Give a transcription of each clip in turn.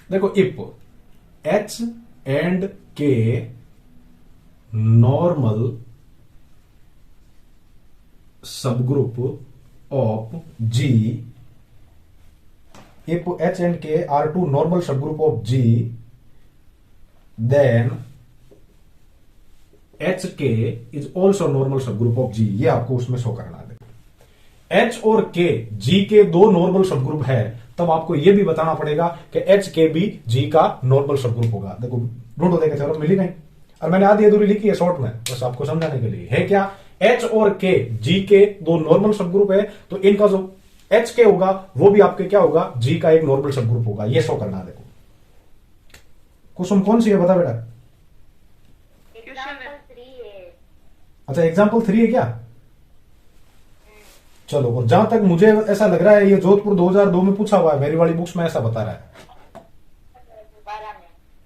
देखो, if H and K normal subgroup of G, if H and K are two normal subgroup of G, then HK is also normal subgroup of G। ये आपको उसमें show करना है। H और K G के दो normal subgroup है, तब आपको यह भी बताना पड़ेगा कि H K भी G का नॉर्मल सबग्रुप होगा। देखो, ढूंढो देखे थ्योरम मिली नहीं, और मैंने आधी अधूरी लिखी है शॉर्ट में, बस आपको समझाने के लिए। है क्या? H और K G के दो नॉर्मल सबग्रुप है, तो इनका जो एच के होगा वो भी आपके क्या होगा, जी का एक नॉर्मल सबग्रुप होगा। ये शो करना है। देखो, क्वेश्चन कौन सी है बता बेटा? अच्छा, एग्जाम्पल 3 है क्या? चलो, और जहां तक मुझे ऐसा लग रहा है ये जोधपुर 2002 में पूछा हुआ है, मेरी वाली बुक्स में ऐसा बता रहा है।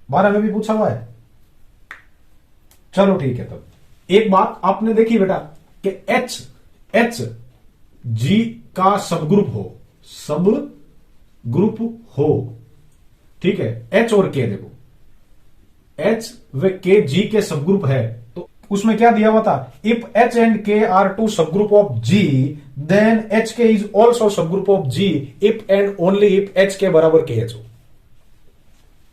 12 में भी पूछा हुआ है। चलो ठीक है। तब एक बात आपने देखी बेटा कि एच जी का सबग्रुप हो, ठीक है। एच और के, देखो एच व के जी के सबग्रुप है, तो उसमें क्या दिया हुआ था? If H and K are two subgroup of G, then H K is also subgroup of G if and only if H K बराबर के एच हो।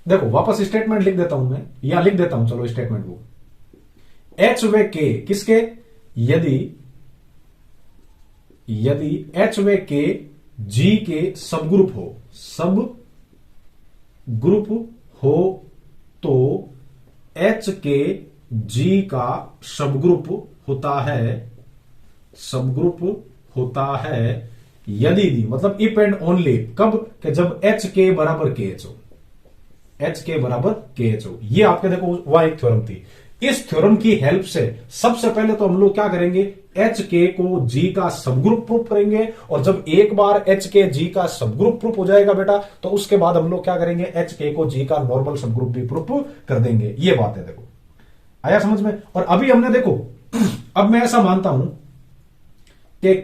देखो, वापस स्टेटमेंट लिख देता हूं मैं, या लिख देता हूं, चलो स्टेटमेंट को। एच व के किसके? यदि एच व के जी के सबग्रुप हो तो एच के जी का सबग्रुप होता है यदि दी, मतलब इफ एंड ओनली, कब? कि जब एच के बराबर के एच हो। एच के बराबर के एच हो। ये आपके देखो वहां एक थ्योरम थी। इस थ्योरम की हेल्प से सबसे पहले तो हम लोग क्या करेंगे, एच के को जी का सबग्रुप प्रूफ करेंगे, और जब एक बार एच के जी का सबग्रुप प्रूफ हो जाएगा बेटा, तो उसके बाद हम लोग क्या करेंगे, एच के को जी का नॉर्मल सबग्रुप भी प्रूफ कर देंगे। ये बात है। देखो, आया समझ में? और अभी हमने देखो, अब मैं ऐसा मानता हूं कि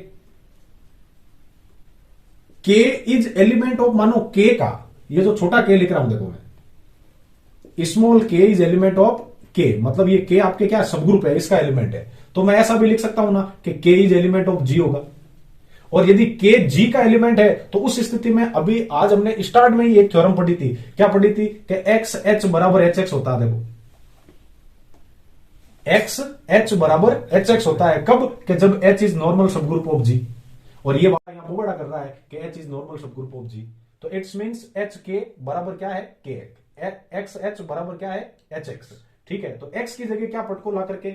के इज एलिमेंट ऑफ, मानो के का, ये जो छोटा के लिख रहा हूं, देखो मैं स्मॉल के इज एलिमेंट ऑफ के, मतलब ये के आपके क्या सबग्रुप है, इसका एलिमेंट है। तो मैं ऐसा भी लिख सकता हूं ना कि के इज एलिमेंट ऑफ जी होगा। और यदि के जी का एलिमेंट है, तो उस स्थिति में अभी आज हमने स्टार्ट में ही एक थ्योरम पढ़ी थी। क्या पढ़ी थी? कि एक्स एच बराबर एच एक्स होता है। देखो, एक्स एच बराबर एच एक्स होता है कब? कि जब H is normal subgroup of G. और ये बात यहां बड़ा कर रहा है कि H is normal subgroup of G, तो इट्स मीन्स एच के बराबर क्या है, के। एक्स एच बराबर क्या है, एच एक्स। ठीक है, तो एक्स की जगह क्या पट को ला करके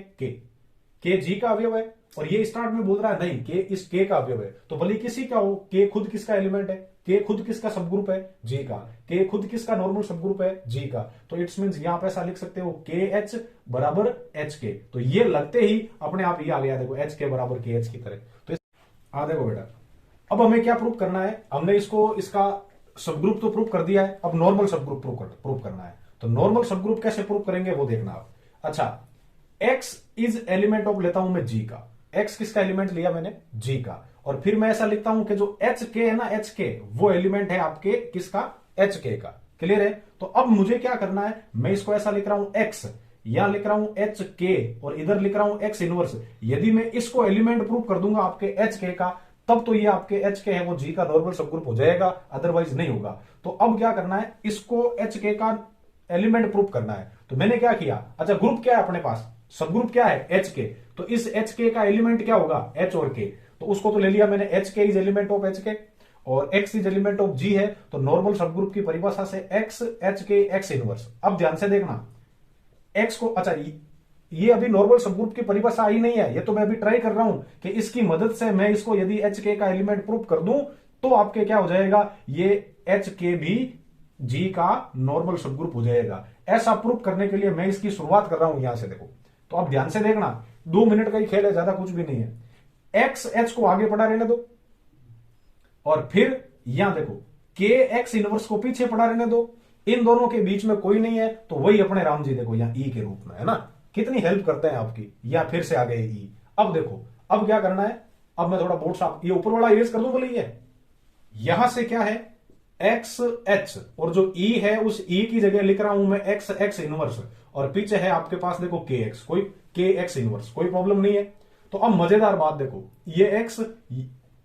के जी का अवयव है, और ये स्टार्ट में बोल रहा है नहीं, के इस के का अवयव है। तो भले किसी का हो, के खुद किसका एलिमेंट है, के खुद किसका सबग्रुप है, जी का। के खुद किसका नॉर्मल सबग्रुप है, जी का। तो इट्स मीन्स यहां पे ऐसा लिख सकते हो, के एच बराबर एच के। तो ये लगते ही अपने आप ये आ गया, देखो एच के बराबर के एच की तरह। तो देखो बेटा, अब हमें क्या प्रूफ करना है? हमने इसका सबग्रुप तो प्रूफ कर दिया है, अब नॉर्मल सबग्रुप प्रूफ करना है। तो नॉर्मल सबग्रुप कैसे प्रूफ करेंगे वो देखना आप। अच्छा, x इज एलिमेंट ऑफ लेता हूं मैं जी का। x किसका एलिमेंट लिया मैंने, जी का। और फिर मैं ऐसा लिखता हूं कि जो एच के है ना, एच के वो एलिमेंट है आपके किसका, एच के का। क्लियर है? तो अब मुझे क्या करना है, मैं इसको ऐसा लिख रहा हूं x, यहां लिख रहा हूं एच के, और इधर लिख रहा हूं एक्स इनवर्स। यदि मैं इसको एलिमेंट प्रूफ कर दूंगा आपके एच के का, तब तो ये आपके एच के है वो जी का नॉर्मल सबग्रुप हो जाएगा, अदरवाइज नहीं होगा। तो अब क्या करना है, इसको एच के का एलिमेंट प्रूफ करना है। तो मैंने क्या किया, अच्छा ग्रुप क्या है अपने पास, सबग्रुप क्या है, एच के। तो इस एच के का एलिमेंट क्या होगा, एच और के। तो उसको तो ले लिया मैंने, H K is element of H के, और एक्स इज एलिमेंट ऑफ जी है। तो नॉर्मल सबग्रुप की परिभाषा से एक्स एच के एक्स इनवर्स। अब ध्यान से देखना, एक्स को, अच्छा ये अभी नॉर्मल सबग्रुप की परिभाषा आई नहीं है, ये तो मैं अभी ट्राई कर रहा हूं कि इसकी मदद से मैं इसको यदि एच के का एलिमेंट प्रूफ कर दूं, तो आपके क्या हो जाएगा, ये एच के भी जी का नॉर्मल सबग्रुप हो जाएगा। ऐसा प्रूफ करने के लिए मैं इसकी शुरुआत कर रहा हूं यहां से। देखो, तो अब ध्यान से देखना, 2 मिनट का ही खेल है, ज्यादा कुछ भी नहीं है। एक्स एच को आगे पढ़ा रहने दो, और फिर यहां देखो के एक्स इनवर्स को पीछे पढ़ा रहने दो। इन दोनों के बीच में कोई नहीं है, तो वही अपने राम जी देखो यहां ई के रूप में है ना, कितनी हेल्प करते हैं आपकी। या फिर से आ गए ई। अब देखो, अब क्या करना है, अब मैं थोड़ा बोर्ड साफ, ये ऊपर वाला इरेज कर दूं बोले, ये यहां से क्या है, एक्स एच, और जो ई है उस ई की जगह लिख रहा हूं मैं एक्स एक्स इनवर्स, और पीछे है आपके पास देखो के एक्स, कोई के एक्स इनवर्स, कोई प्रॉब्लम नहीं है। तो अब मजेदार बात देखो, ये एक्स,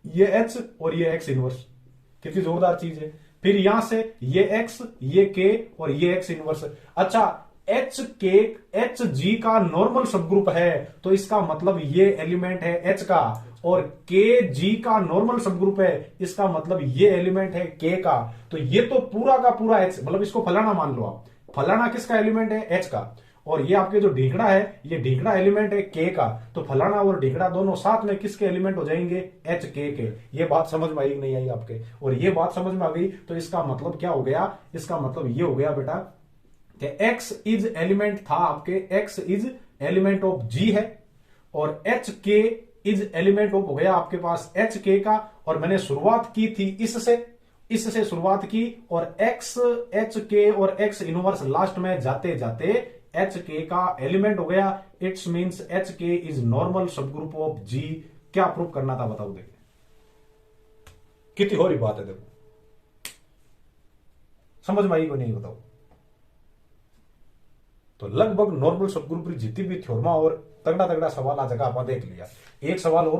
ये एच और ये एक्स इनवर्स, कितनी जोरदार चीज है। फिर यहां से ये एक्स, ये के और ये एक्स इनवर्स। अच्छा, एच के एच जी का नॉर्मल सब ग्रुप है, तो इसका मतलब ये एलिमेंट है एच का, और के जी का नॉर्मल सब ग्रुप है, इसका मतलब ये एलिमेंट है के का। तो ये तो पूरा का पूरा एच, मतलब इसको फलाना मान लो आप, फलाना किसका एलिमेंट है एच का, और ये आपके जो ढीकड़ा है ये ढीकड़ा एलिमेंट है के का, तो फलाना और ढीकड़ा दोनों साथ में किसके एलिमेंट हो जाएंगे, एच के। ये बात समझ में आई नहीं आई आपके, और ये बात समझ में आ गई तो इसका मतलब क्या हो गया, इसका मतलब ये हो गया बेटा कि x इज एलिमेंट था आपके, x is element of g है, और H K is element of हो गया आपके पास एच के का, और मैंने शुरुआत की थी इससे शुरुआत की, और x एच के और x इनवर्स लास्ट में जाते जाते एच के का एलिमेंट हो गया। It's means H K is normal सब ग्रुप ऑफ g। क्या प्रूव करना था बताओ, देखिए कितनी हो रही बात है, देखो समझ में आई को नहीं बताओ। तो लगभग नॉर्मल सब ग्रुप की जितनी भी थ्योरमा और तगड़ा तगड़ा सवाल आ जगह आप देख लिया। एक सवाल और